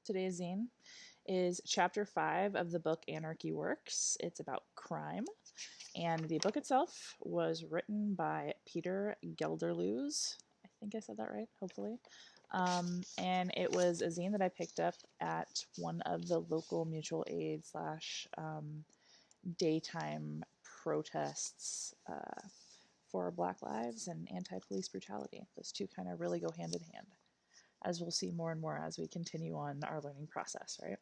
Today's zine is chapter 5 of the book Anarchy Works. It's about crime, and the book itself was written by Peter Gelderloos. I think I said that right, hopefully. And it was a zine that I picked up at one of the local mutual aid slash daytime protests for Black lives and anti-police brutality. Those two kind of really go hand in hand, as we'll see more and more as we continue on our learning process, right?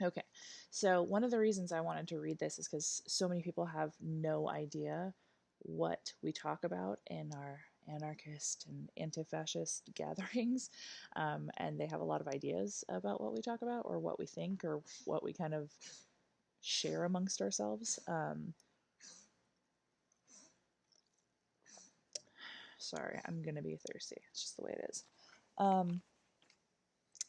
Okay, so one of the reasons I wanted to read this is because so many people have no idea what we talk about in our anarchist and anti-fascist gatherings, and they have a lot of ideas about what we talk about or what we think or what we kind of share amongst ourselves. Sorry, I'm gonna be thirsty. It's just the way it is. Um,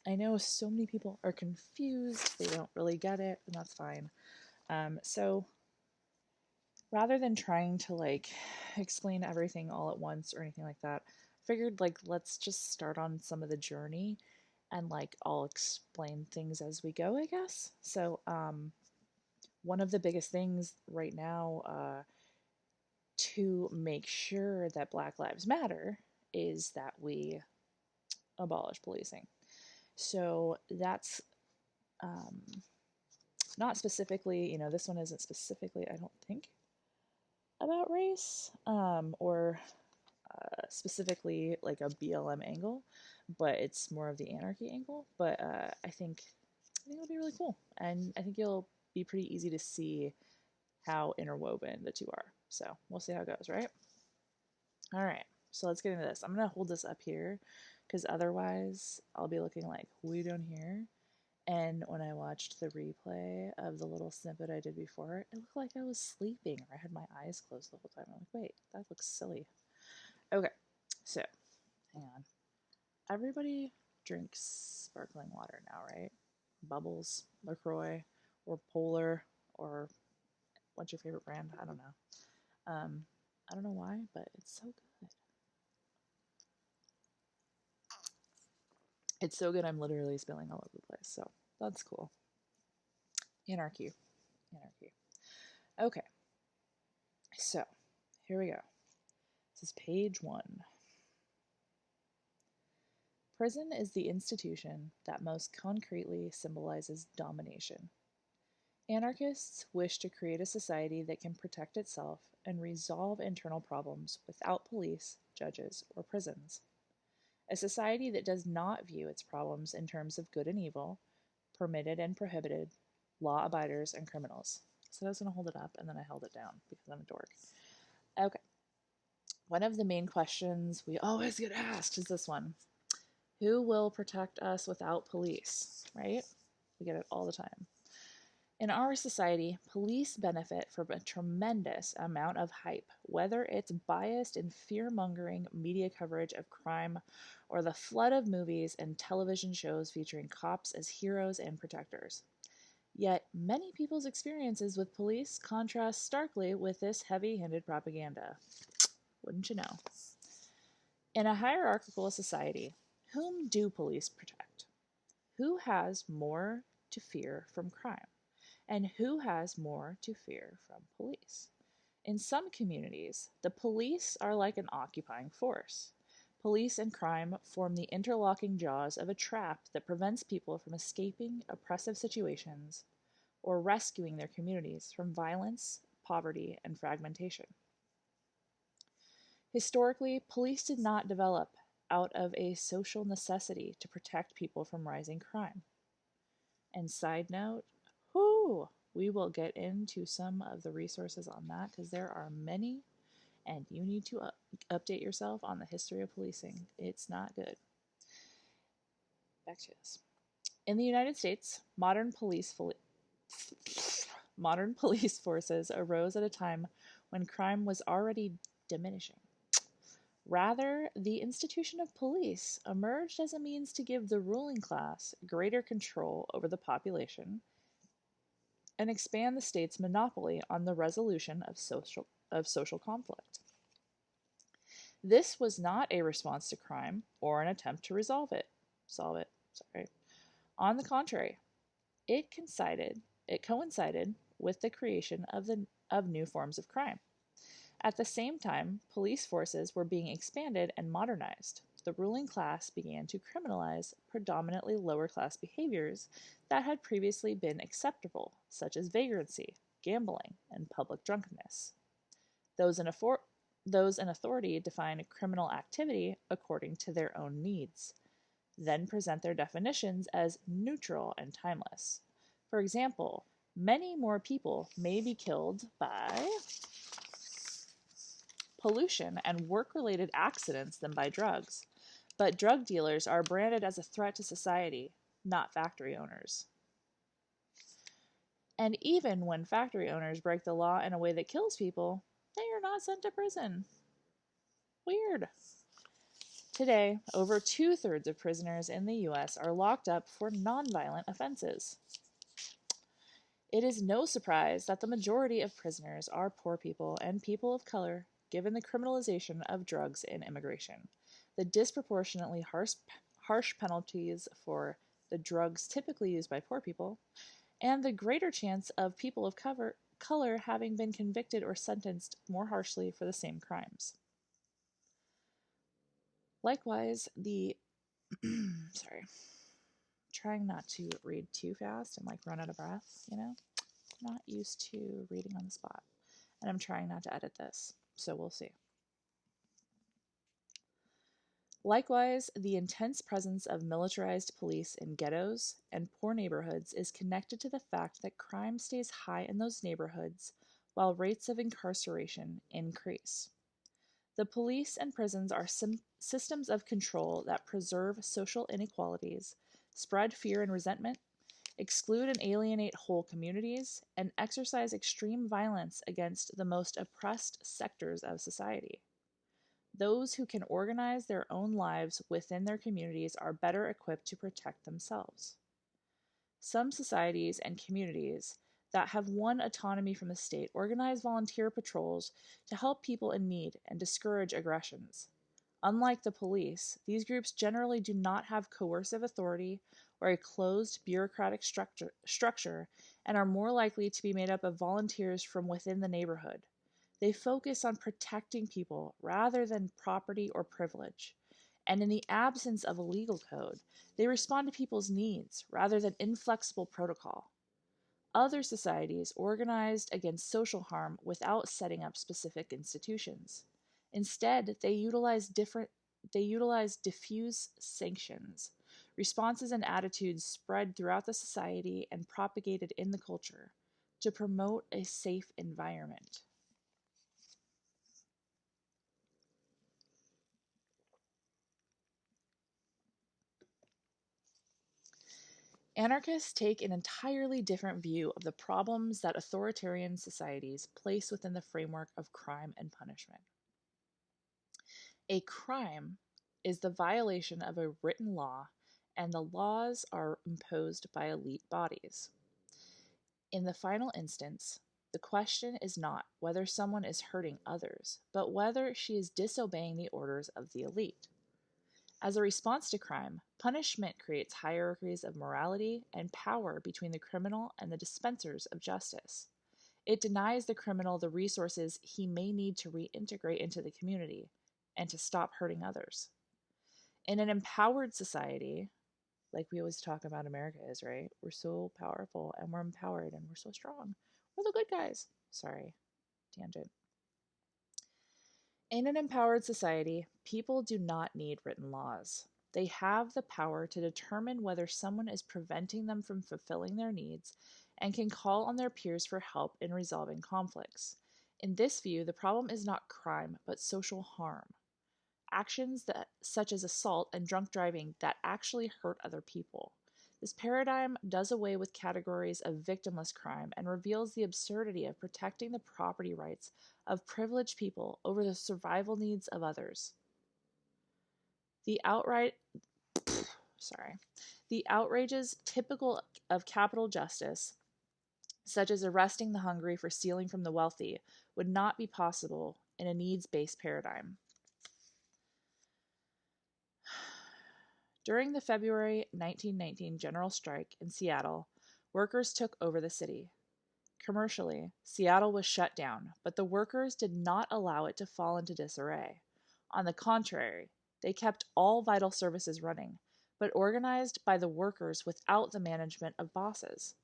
I know so many people are confused, they don't really get it, and that's fine. So rather than trying to explain everything all at once or anything like that, I figured let's just start on some of the journey and I'll explain things as we go, I guess. So one of the biggest things right now to make sure that Black Lives Matter is that we abolish policing. So that's um, not specifically, this one isn't specifically, I don't think, about race or specifically like a BLM angle, but it's more of the anarchy angle. But I think it'll be really cool, and I think it'll be pretty easy to see how interwoven the two are. So we'll see how it goes, right? All right, so let's get into this. I'm gonna hold this up here because otherwise I'll be looking like way down here. And when I watched the replay of the little snippet I did before, it looked like I was sleeping or I had my eyes closed the whole time. I'm like, wait, that looks silly. Okay, so hang on. Everybody drinks sparkling water now, right? Bubbles, LaCroix, or Polar, or what's your favorite brand? I don't know. I don't know why, but it's so good. It's so good I'm literally spilling all over the place, so that's cool. Anarchy. Anarchy. Okay, so here we go. This is page 1. Prison is the institution that most concretely symbolizes domination. Anarchists wish to create a society that can protect itself and resolve internal problems without police, judges, or prisons. A society that does not view its problems in terms of good and evil, permitted and prohibited, law abiders and criminals. So I was going to hold it up and then I held it down because I'm a dork. Okay. One of the main questions we always get asked is this one: who will protect us without police? Right? We get it all the time. In our society, police benefit from a tremendous amount of hype, whether it's biased and fear mongering media coverage of crime or the flood of movies and television shows featuring cops as heroes and protectors. Yet, many people's experiences with police contrast starkly with this heavy handed propaganda. Wouldn't you know? In a hierarchical society, whom do police protect? Who has more to fear from crime? And who has more to fear from police? In some communities, the police are like an occupying force. Police and crime form the interlocking jaws of a trap that prevents people from escaping oppressive situations or rescuing their communities from violence, poverty, and fragmentation. Historically, police did not develop out of a social necessity to protect people from rising crime. And side note, whoo, we will get into some of the resources on that because there are many, and you need to update yourself on the history of policing. It's not good. Back to this. In the United States, modern police forces arose at a time when crime was already diminishing. Rather, the institution of police emerged as a means to give the ruling class greater control over the population and expand the state's monopoly on the resolution of social conflict. This was not a response to crime or an attempt to solve it. Sorry. On the contrary, it coincided with the creation of new forms of crime. At the same time, police forces were being expanded and modernized. The ruling class began to criminalize predominantly lower class behaviors that had previously been acceptable, such as vagrancy, gambling, and public drunkenness. Those in, those in authority define criminal activity according to their own needs, then present their definitions as neutral and timeless. For example, many more people may be killed by pollution and work related accidents than by drugs, but drug dealers are branded as a threat to society, not factory owners. And even when factory owners break the law in a way that kills people, they are not sent to prison. Weird. Today, over 2/3 of prisoners in the US are locked up for nonviolent offenses. It is no surprise that the majority of prisoners are poor people and people of color, given the criminalization of drugs in immigration, the disproportionately harsh penalties for the drugs typically used by poor people, and the greater chance of people of color having been convicted or sentenced more harshly for the same crimes. Likewise, the sorry, trying not to read too fast and like run out of breath, not used to reading on the spot. And I'm trying not to edit this, so we'll see. Likewise, the intense presence of militarized police in ghettos and poor neighborhoods is connected to the fact that crime stays high in those neighborhoods while rates of incarceration increase. The police and prisons are systems of control that preserve social inequalities, spread fear and resentment, exclude and alienate whole communities, and exercise extreme violence against the most oppressed sectors of society. Those who can organize their own lives within their communities are better equipped to protect themselves. Some societies and communities that have won autonomy from the state organize volunteer patrols to help people in need and discourage aggressions. Unlike the police, these groups generally do not have coercive authority or a closed bureaucratic structure and are more likely to be made up of volunteers from within the neighborhood. They focus on protecting people rather than property or privilege. And in the absence of a legal code, they respond to people's needs rather than inflexible protocol. Other societies organized against social harm without setting up specific institutions. Instead, they utilize diffuse sanctions, responses and attitudes spread throughout the society and propagated in the culture to promote a safe environment. Anarchists take an entirely different view of the problems that authoritarian societies place within the framework of crime and punishment. A crime is the violation of a written law, and the laws are imposed by elite bodies. In the final instance, the question is not whether someone is hurting others, but whether she is disobeying the orders of the elite. As a response to crime, punishment creates hierarchies of morality and power between the criminal and the dispensers of justice. It denies the criminal the resources he may need to reintegrate into the community and to stop hurting others. In an empowered society, like we always talk about America is, right? We're so powerful and we're empowered and we're so strong. We're the good guys. Sorry, tangent. In an empowered society, people do not need written laws. They have the power to determine whether someone is preventing them from fulfilling their needs and can call on their peers for help in resolving conflicts. In this view, the problem is not crime, but social harm. Actions such as assault and drunk driving that actually hurt other people. This paradigm does away with categories of victimless crime and reveals the absurdity of protecting the property rights of privileged people over the survival needs of others. The outrages typical of capital justice, such as arresting the hungry for stealing from the wealthy, would not be possible in a needs-based paradigm. During the February 1919 general strike in Seattle, workers took over the city. Commercially, Seattle was shut down, but the workers did not allow it to fall into disarray. On the contrary, they kept all vital services running, but organized by the workers without the management of bosses.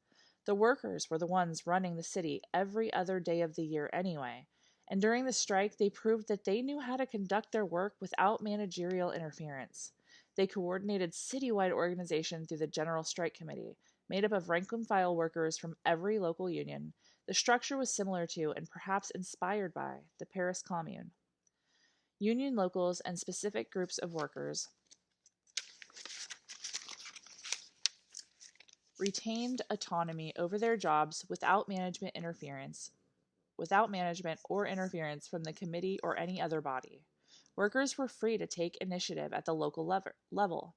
The workers were the ones running the city every other day of the year anyway, and during the strike they proved that they knew how to conduct their work without managerial interference. They coordinated citywide organization through the General Strike Committee, made up of rank and file workers from every local union. The structure was similar to, and perhaps inspired by, the Paris Commune. Union locals and specific groups of workers retained autonomy over their jobs without management or interference from the committee or any other body. Workers were free to take initiative at the local level.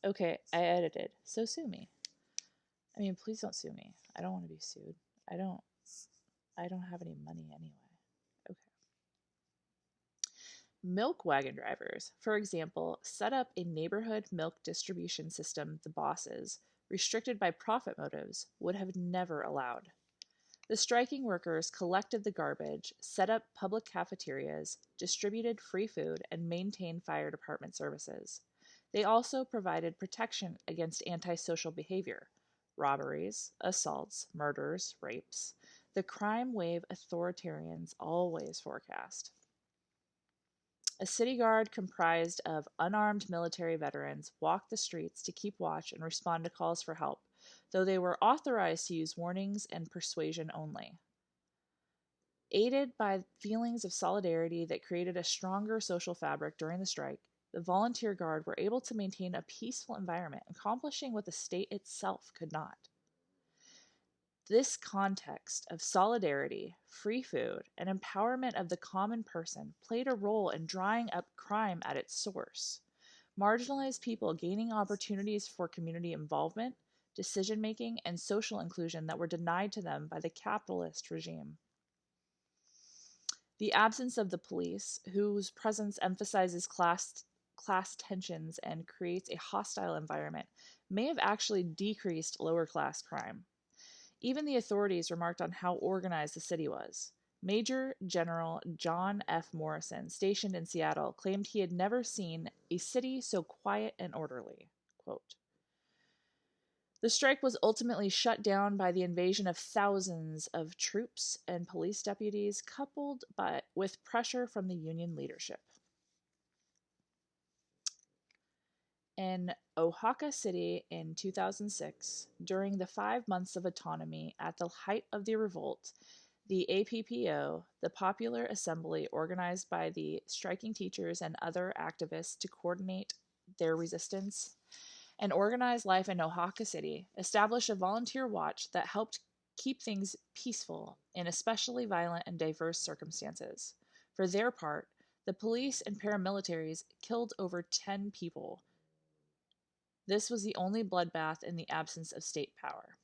Okay, I edited, so sue me. I mean, please don't sue me. I don't want to be sued. I don't have any money anyway. Okay. Milk wagon drivers, for example, set up a neighborhood milk distribution system the bosses, restricted by profit motives, would have never allowed. The striking workers collected the garbage, set up public cafeterias, distributed free food, and maintained fire department services. They also provided protection against antisocial behavior, robberies, assaults, murders, rapes, the crime wave authoritarians always forecast. A city guard comprised of unarmed military veterans walked the streets to keep watch and respond to calls for help, though they were authorized to use warnings and persuasion only. Aided by feelings of solidarity that created a stronger social fabric during the strike, the volunteer guard were able to maintain a peaceful environment, accomplishing what the state itself could not. This context of solidarity, free food, and empowerment of the common person played a role in drying up crime at its source. Marginalized people gaining opportunities for community involvement, decision making, and social inclusion that were denied to them by the capitalist regime. The absence of the police, whose presence emphasizes class tensions and creates a hostile environment, may have actually decreased lower class crime. Even the authorities remarked on how organized the city was. Major General John F. Morrison, stationed in Seattle, claimed he had never seen a city so quiet and orderly. Quote, the strike was ultimately shut down by the invasion of thousands of troops and police deputies, coupled with pressure from the Union leadership. In Oaxaca City in 2006, during the 5 months of autonomy at the height of the revolt, the APPO, the Popular Assembly organized by the striking teachers and other activists to coordinate their resistance and organize life in Oaxaca City, established a volunteer watch that helped keep things peaceful in especially violent and diverse circumstances. For their part, the police and paramilitaries killed over 10 people. This was the only bloodbath in the absence of state power.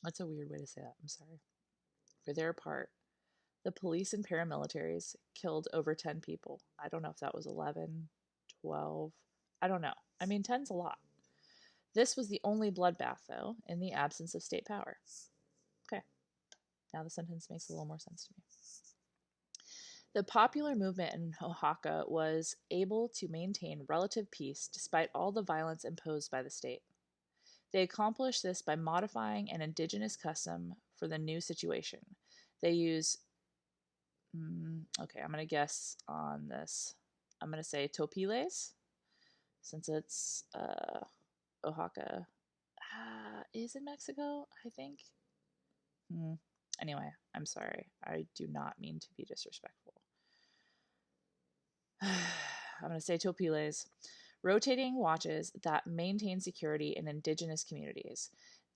That's a weird way to say that. I'm sorry. For their part, the police and paramilitaries killed over 10 people. I don't know if that was 11, 12. I don't know. I mean, 10's a lot. This was the only bloodbath, though, in the absence of state power. Okay. Now the sentence makes a little more sense to me. The popular movement in Oaxaca was able to maintain relative peace despite all the violence imposed by the state. They accomplished this by modifying an indigenous custom for the new situation. They use, okay, I'm going to guess on this. I'm going to say topiles, since it's Oaxaca is in Mexico, I think. Anyway, I'm sorry. I do not mean to be disrespectful. I'm going to say topiles, rotating watches that maintain security in indigenous communities.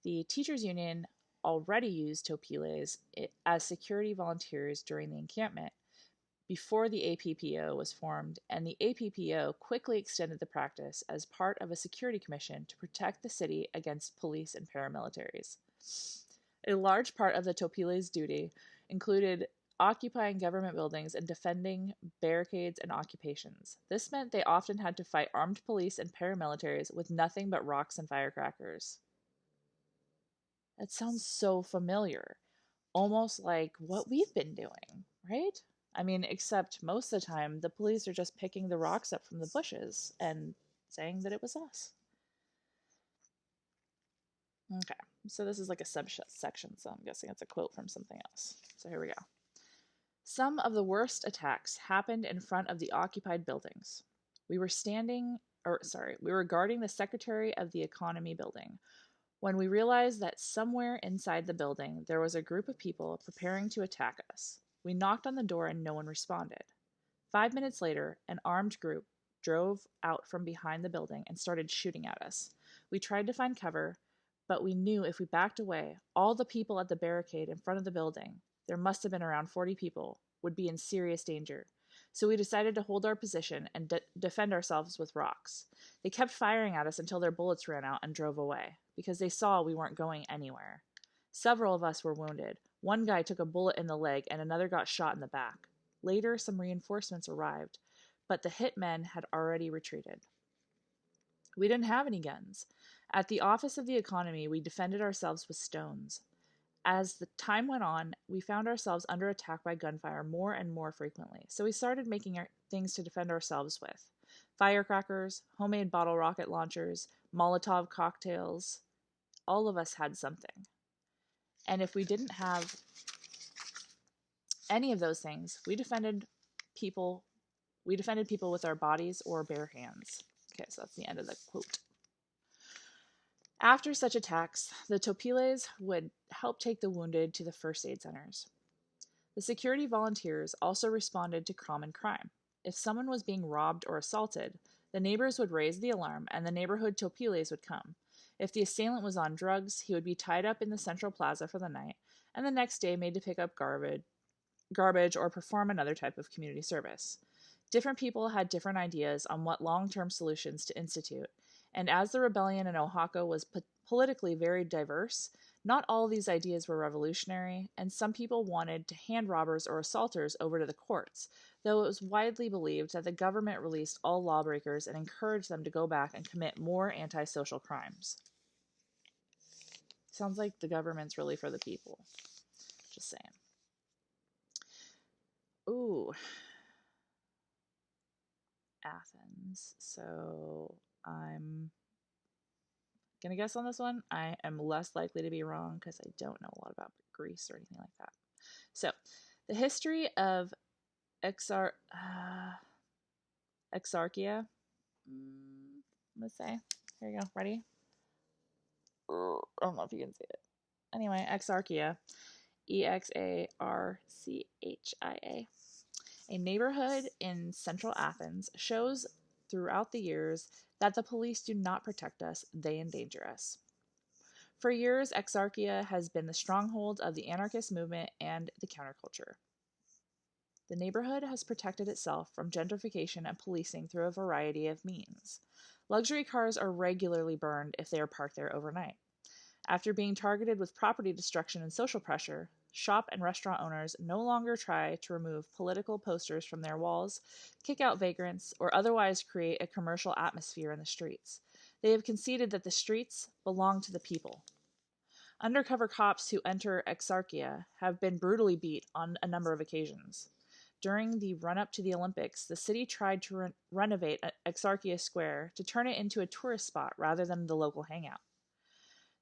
The teachers union already used topiles as security volunteers during the encampment before the APPO was formed, and the APPO quickly extended the practice as part of a security commission to protect the city against police and paramilitaries. A large part of the topiles' duty included occupying government buildings and defending barricades and occupations. This meant they often had to fight armed police and paramilitaries with nothing but rocks and firecrackers. That sounds so familiar, almost like what we've been doing, right? I mean, except most of the time, the police are just picking the rocks up from the bushes and saying that it was us. Okay, so this is like a subsection, so I'm guessing it's a quote from something else. So here we go. Some of the worst attacks happened in front of the occupied buildings. We were guarding the Secretary of the Economy building when we realized that somewhere inside the building there was a group of people preparing to attack us. We knocked on the door and no one responded. 5 minutes later, an armed group drove out from behind the building and started shooting at us. We tried to find cover, but we knew if we backed away, all the people at the barricade in front of the building, there must have been around 40 people, would be in serious danger. So we decided to hold our position and defend ourselves with rocks. They kept firing at us until their bullets ran out and drove away, because they saw we weren't going anywhere. Several of us were wounded. One guy took a bullet in the leg and another got shot in the back. Later, some reinforcements arrived, but the hit men had already retreated. We didn't have any guns. At the Office of the Economy, we defended ourselves with stones. As the time went on, we found ourselves under attack by gunfire more and more frequently, so we started making things to defend ourselves with. Firecrackers, homemade bottle rocket launchers, Molotov cocktails. All of us had something. And if we didn't have any of those things, we defended people with our bodies or bare hands. Okay, so that's the end of the quote. After such attacks, the Topiles would help take the wounded to the first aid centers. The security volunteers also responded to common crime. If someone was being robbed or assaulted, the neighbors would raise the alarm and the neighborhood Topiles would come. If the assailant was on drugs, he would be tied up in the central plaza for the night and the next day made to pick up garbage or perform another type of community service. Different people had different ideas on what long-term solutions to institute, and as the rebellion in Oaxaca was politically very diverse, not all these ideas were revolutionary, and some people wanted to hand robbers or assaulters over to the courts, though it was widely believed that the government released all lawbreakers and encouraged them to go back and commit more antisocial crimes. Sounds like the government's really for the people. Just saying. Ooh. Athens. So I'm going to guess on this one. I am less likely to be wrong because I don't know a lot about Greece or anything like that. So the history of Exarchia. I'm going to say. Here you go. Ready? I don't know if you can see it. Anyway, Exarchia. Exarchia. A neighborhood in central Athens shows throughout the years that the police do not protect us, they endanger us. For years, Exarchia has been the stronghold of the anarchist movement and the counterculture. The neighborhood has protected itself from gentrification and policing through a variety of means. Luxury cars are regularly burned if they are parked there overnight. After being targeted with property destruction and social pressure, shop and restaurant owners no longer try to remove political posters from their walls, kick out vagrants, or otherwise create a commercial atmosphere in the streets. They have conceded that the streets belong to the people. Undercover cops who enter Exarchia have been brutally beat on a number of occasions. During the run-up to the Olympics, the city tried to renovate Exarchia Square to turn it into a tourist spot rather than the local hangout.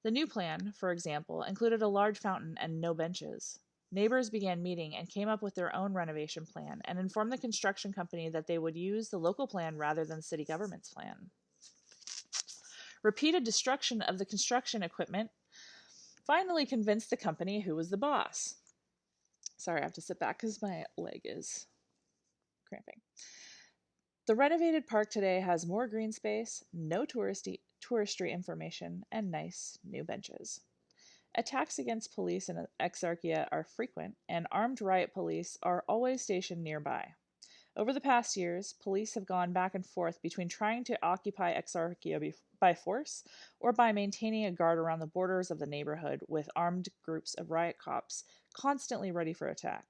The new plan, for example, included a large fountain and no benches. Neighbors began meeting and came up with their own renovation plan and informed the construction company that they would use the local plan rather than the city government's plan. Repeated destruction of the construction equipment finally convinced the company who was the boss. Sorry, I have to sit back because my leg is cramping. The renovated park today has more green space, no touristry information, and nice new benches. Attacks against police in Exarchia are frequent, and armed riot police are always stationed nearby. Over the past years, police have gone back and forth between trying to occupy Exarchia by force or by maintaining a guard around the borders of the neighborhood with armed groups of riot cops constantly ready for attack.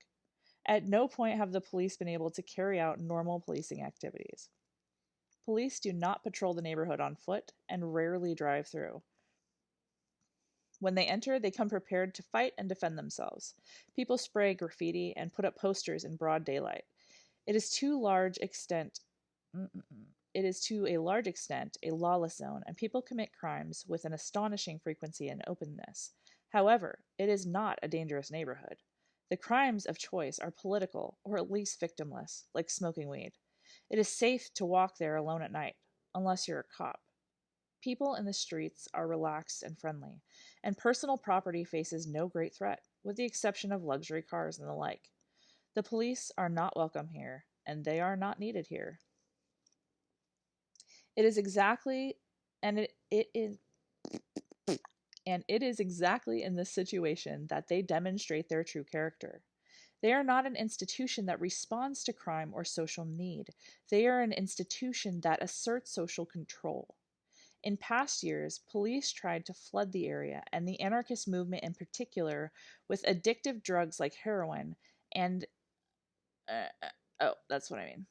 At no point have the police been able to carry out normal policing activities. Police do not patrol the neighborhood on foot and rarely drive through. When they enter, they come prepared to fight and defend themselves. People spray graffiti and put up posters in broad daylight. It is to large extent It is to a large extent a lawless zone, and people commit crimes with an astonishing frequency and openness. However, it is not a dangerous neighborhood. The crimes of choice are political, or at least victimless, like smoking weed. It is safe to walk there alone at night, unless you're a cop. People in the streets are relaxed and friendly, and personal property faces no great threat, with the exception of luxury cars and the like. The police are not welcome here, and they are not needed here. It is exactly, and it is, and it is exactly in this situation that they demonstrate their true character. They are not an institution that responds to crime or social need. They are an institution that asserts social control. In past years, police tried to flood the area, and the anarchist movement in particular, with addictive drugs like heroin and. Oh, that's what I mean.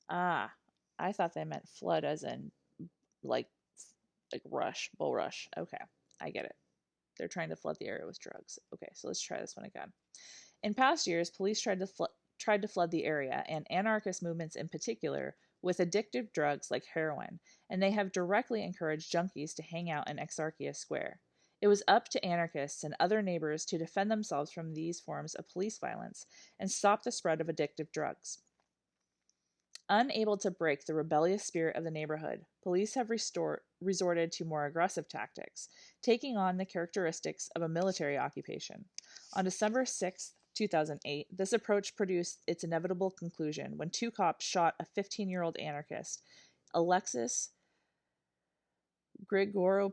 Ah, I thought they meant flood as in like rush, bull rush. Okay, I get it. They're trying to flood the area with drugs. Okay, so let's try this one again. In past years, police tried to flood the area, and anarchist movements in particular, with addictive drugs like heroin, and they have directly encouraged junkies to hang out in Exarchia Square. It was up to anarchists and other neighbors to defend themselves from these forms of police violence and stop the spread of addictive drugs. Unable to break the rebellious spirit of the neighborhood, police have resorted to more aggressive tactics, taking on the characteristics of a military occupation. On December 6, 2008, this approach produced its inevitable conclusion when two cops shot a 15-year-old anarchist, Alexis Grigoropoulos,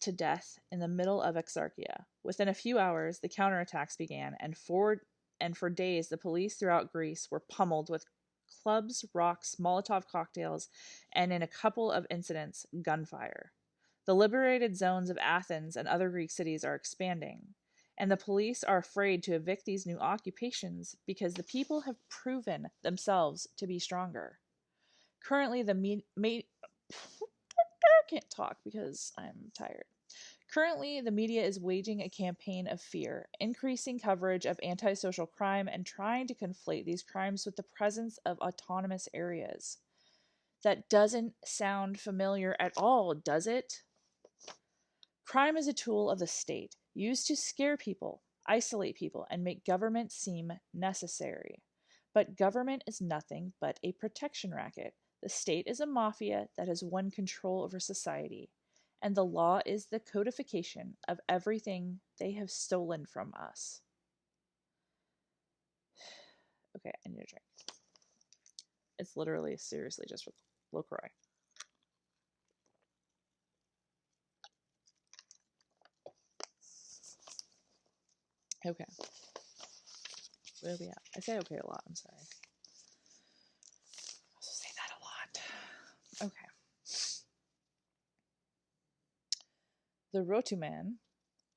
to death in the middle of Exarchia. Within a few hours, the counterattacks began, and for days the police throughout Greece were pummeled with clubs, rocks, Molotov cocktails, and in a couple of incidents, gunfire. The liberated zones of Athens and other Greek cities are expanding, and the police are afraid to evict these new occupations because the people have proven themselves to be stronger. Currently, I can't talk because I'm tired. Currently, the media is waging a campaign of fear, increasing coverage of antisocial crime and trying to conflate these crimes with the presence of autonomous areas. That doesn't sound familiar at all, does it? Crime is a tool of the state, used to scare people, isolate people, and make government seem necessary. But government is nothing but a protection racket. The state is a mafia that has won control over society, and the law is the codification of everything they have stolen from us. Okay, I need a drink. It's literally, seriously, just LaCroix. Okay. Where are we at? I say okay a lot, I'm sorry. I also say that a lot. Okay. The Rotuman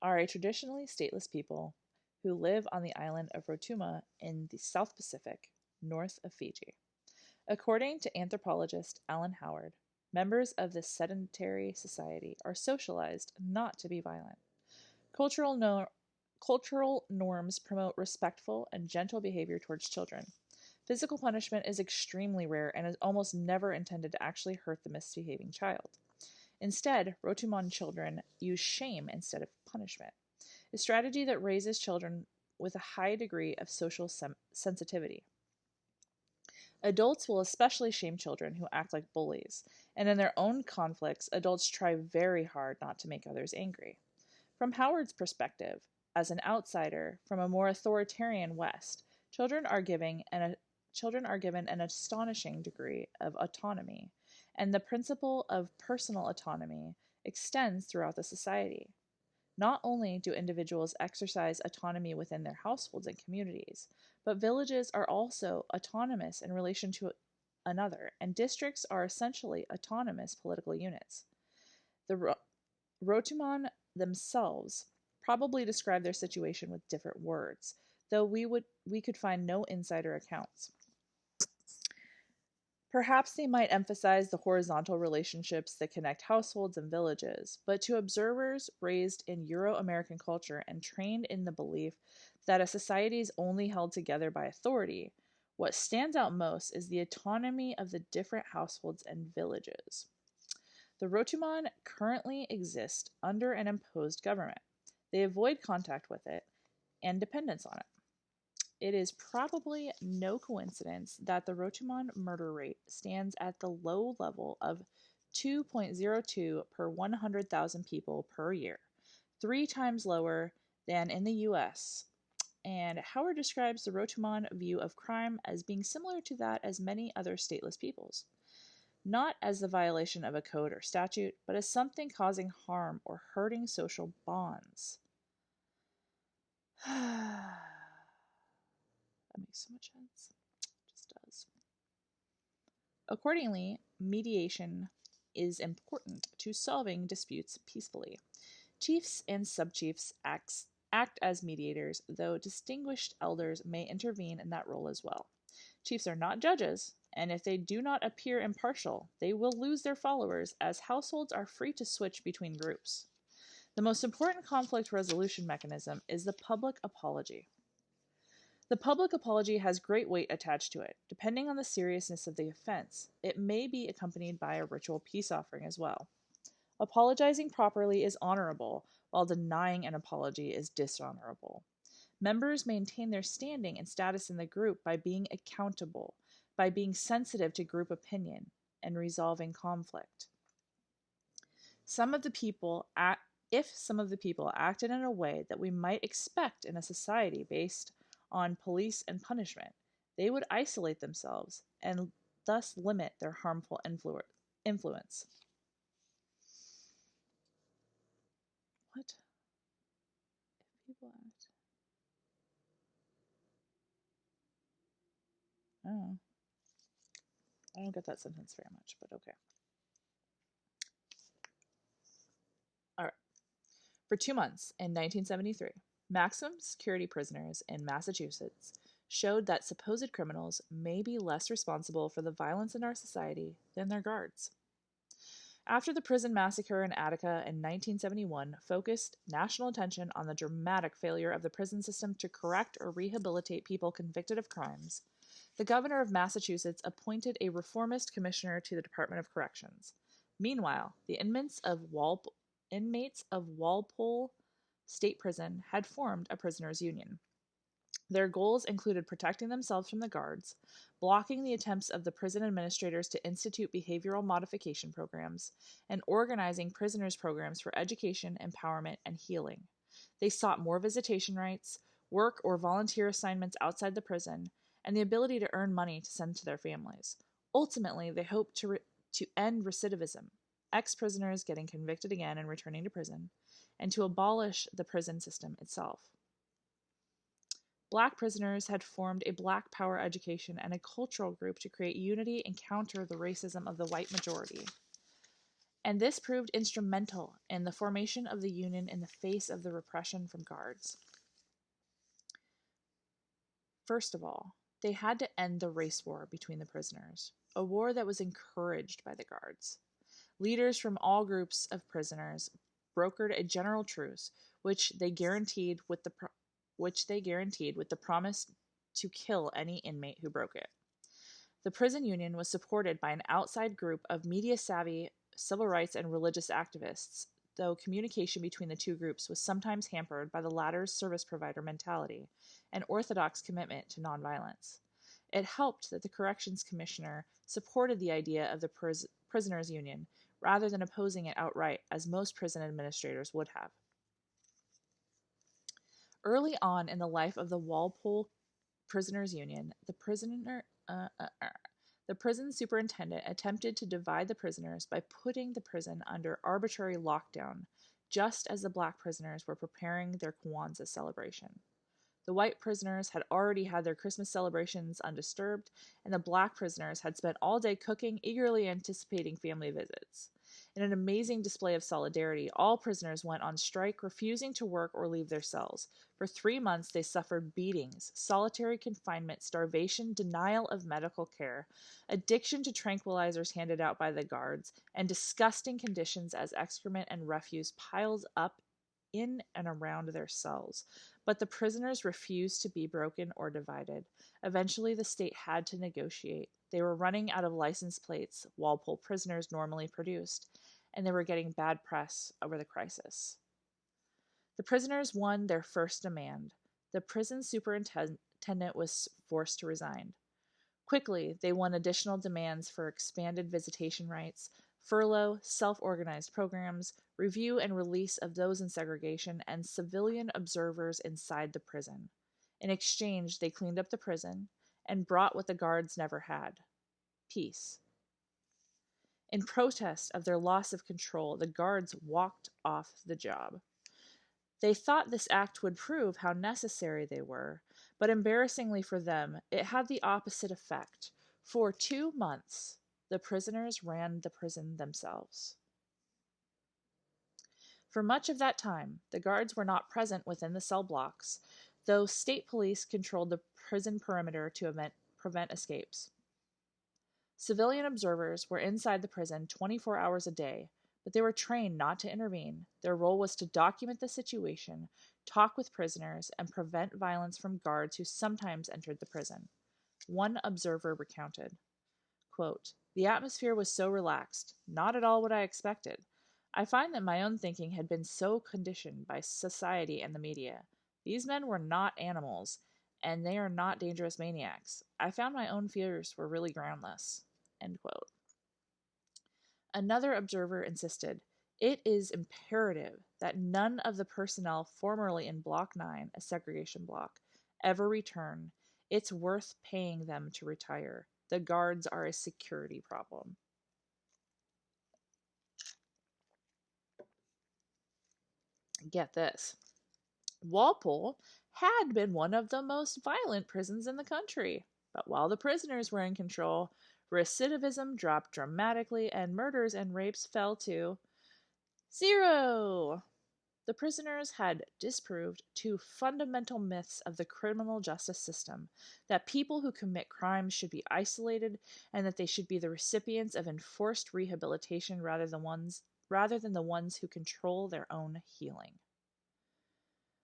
are a traditionally stateless people who live on the island of Rotuma in the South Pacific, north of Fiji. According to anthropologist Alan Howard, members of this sedentary society are socialized not to be violent. Cultural norms promote respectful and gentle behavior towards children. Physical punishment is extremely rare and is almost never intended to actually hurt the misbehaving child. Instead, Rotuman children use shame instead of punishment, a strategy that raises children with a high degree of social sensitivity. Adults will especially shame children who act like bullies, and in their own conflicts, adults try very hard not to make others angry. From Howard's perspective, as an outsider from a more authoritarian West, children are given an astonishing degree of autonomy, and the principle of personal autonomy extends throughout the society. Not only do individuals exercise autonomy within their households and communities, but villages are also autonomous in relation to another, and districts are essentially autonomous political units. The Rotuman themselves probably describe their situation with different words, though we could find no insider accounts. Perhaps they might emphasize the horizontal relationships that connect households and villages, but to observers raised in Euro American culture and trained in the belief that a society is only held together by authority, what stands out most is the autonomy of the different households and villages. The Rotumon currently exist under an imposed government. They avoid contact with it and dependence on it. It is probably no coincidence that the Rotumon murder rate stands at the low level of 2.02 per 100,000 people per year, 3 times lower than in the US. And Howard describes the Rotumon view of crime as being similar to that as many other stateless peoples, not as the violation of a code or statute, but as something causing harm or hurting social bonds. That makes so much sense. It just does. Accordingly, mediation is important to solving disputes peacefully. Chiefs and subchiefs act as mediators, though distinguished elders may intervene in that role as well. Chiefs are not judges, and if they do not appear impartial, they will lose their followers, as households are free to switch between groups. The most important conflict resolution mechanism is the public apology. The public apology has great weight attached to it. Depending on the seriousness of the offense, it may be accompanied by a ritual peace offering as well. Apologizing properly is honorable, while denying an apology is dishonorable. Members maintain their standing and status in the group by being accountable, by being sensitive to group opinion, and resolving conflict. If some of the people acted in a way that we might expect in a society based on police and punishment, they would isolate themselves and thus limit their harmful influence. What? If people act. Oh. I don't get that sentence very much, but okay. All right. For 2 months in 1973, maximum security prisoners in Massachusetts showed that supposed criminals may be less responsible for the violence in our society than their guards. After the prison massacre in Attica in 1971 focused national attention on the dramatic failure of the prison system to correct or rehabilitate people convicted of crimes, the governor of Massachusetts appointed a reformist commissioner to the Department of Corrections. Meanwhile, the inmates of Walpole State Prison had formed a prisoners' union. Their goals included protecting themselves from the guards, blocking the attempts of the prison administrators to institute behavioral modification programs, and organizing prisoners' programs for education, empowerment, and healing. They sought more visitation rights, work or volunteer assignments outside the prison, and the ability to earn money to send to their families. Ultimately, they hoped to end recidivism, ex-prisoners getting convicted again and returning to prison, and to abolish the prison system itself. Black prisoners had formed a Black Power education and a cultural group to create unity and counter the racism of the white majority. And this proved instrumental in the formation of the Union in the face of the repression from guards. First of all, they had to end the race war between the prisoners, a war that was encouraged by the guards. Leaders from all groups of prisoners brokered a general truce, which they guaranteed with the promise to kill any inmate who broke it. The prison union was supported by an outside group of media-savvy civil rights and religious activists, though communication between the two groups was sometimes hampered by the latter's service provider mentality and orthodox commitment to nonviolence. It helped that the corrections commissioner supported the idea of the prisoners' union rather than opposing it outright, as most prison administrators would have. Early on in the life of the Walpole Prisoners' Union, the prison superintendent attempted to divide the prisoners by putting the prison under arbitrary lockdown, just as the Black prisoners were preparing their Kwanzaa celebration. The white prisoners had already had their Christmas celebrations undisturbed, and the Black prisoners had spent all day cooking, eagerly anticipating family visits. In an amazing display of solidarity, all prisoners went on strike, refusing to work or leave their cells. For 3 months, they suffered beatings, solitary confinement, starvation, denial of medical care, addiction to tranquilizers handed out by the guards, and disgusting conditions as excrement and refuse piled up in and around their cells. But the prisoners refused to be broken or divided. Eventually, the state had to negotiate. They were running out of license plates Walpole prisoners normally produced, and they were getting bad press over the crisis. The prisoners won their first demand. The prison superintendent was forced to resign. Quickly, they won additional demands for expanded visitation rights, furlough, self-organized programs, review and release of those in segregation, and civilian observers inside the prison. In exchange, they cleaned up the prison and brought what the guards never had: peace. In protest of their loss of control, the guards walked off the job. They thought this act would prove how necessary they were, but embarrassingly for them, it had the opposite effect. For 2 months, the prisoners ran the prison themselves. For much of that time, the guards were not present within the cell blocks, though state police controlled the prison perimeter to prevent escapes. Civilian observers were inside the prison 24 hours a day, but they were trained not to intervene. Their role was to document the situation, talk with prisoners, and prevent violence from guards who sometimes entered the prison. One observer recounted, quote, "The atmosphere was so relaxed, not at all what I expected. I find that my own thinking had been so conditioned by society and the media. These men were not animals, and they are not dangerous maniacs. I found my own fears were really groundless." End quote. Another observer insisted, "It is imperative that none of the personnel formerly in Block 9, a segregation block, ever return. It's worth paying them to retire. The guards are a security problem." Get this. Walpole had been one of the most violent prisons in the country, but while the prisoners were in control, recidivism dropped dramatically and murders and rapes fell to 0. The prisoners had disproved 2 fundamental myths of the criminal justice system: that people who commit crimes should be isolated, and that they should be the recipients of enforced rehabilitation rather than the ones who control their own healing.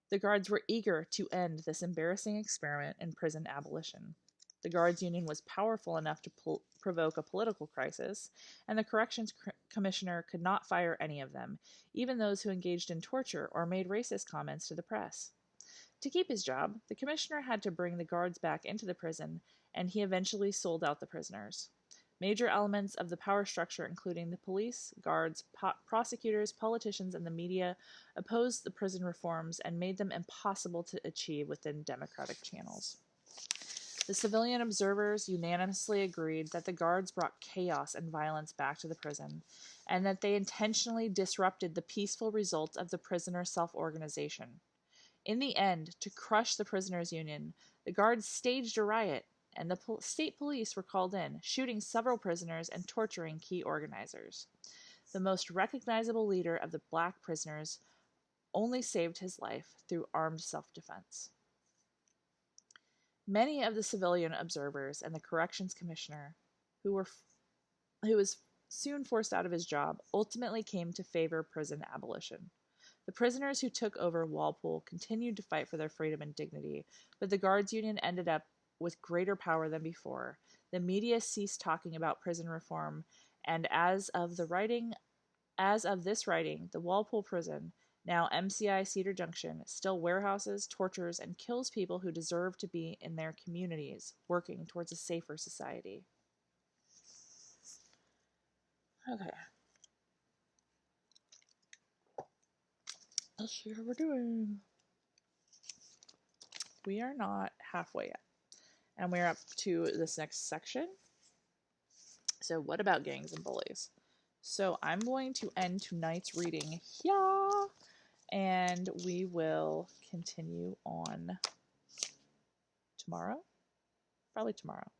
The guards were eager to end this embarrassing experiment in prison abolition. The guards union was powerful enough to provoke a political crisis, and the corrections commissioner could not fire any of them, even those who engaged in torture or made racist comments to the press. To keep his job, the commissioner had to bring the guards back into the prison, and he eventually sold out the prisoners. Major elements of the power structure, including the police, guards, prosecutors, politicians, and the media, opposed the prison reforms and made them impossible to achieve within democratic channels. The civilian observers unanimously agreed that the guards brought chaos and violence back to the prison, and that they intentionally disrupted the peaceful results of the prisoner self-organization. In the end, to crush the prisoners' union, the guards staged a riot, and the state police were called in, shooting several prisoners and torturing key organizers. The most recognizable leader of the black prisoners only saved his life through armed self-defense. Many of the civilian observers and the corrections commissioner, who was soon forced out of his job, ultimately came to favor prison abolition. The prisoners who took over Walpole continued to fight for their freedom and dignity, but the guards union ended up with greater power than before. The media ceased talking about prison reform, and as of this writing, the Walpole prison, now MCI Cedar Junction, still warehouses, tortures, and kills people who deserve to be in their communities, working towards a safer society. Okay. Let's see how we're doing. We are not halfway yet, and we're up to this next section. So what about gangs and bullies? So I'm going to end tonight's reading here, and we will continue on tomorrow. Probably tomorrow.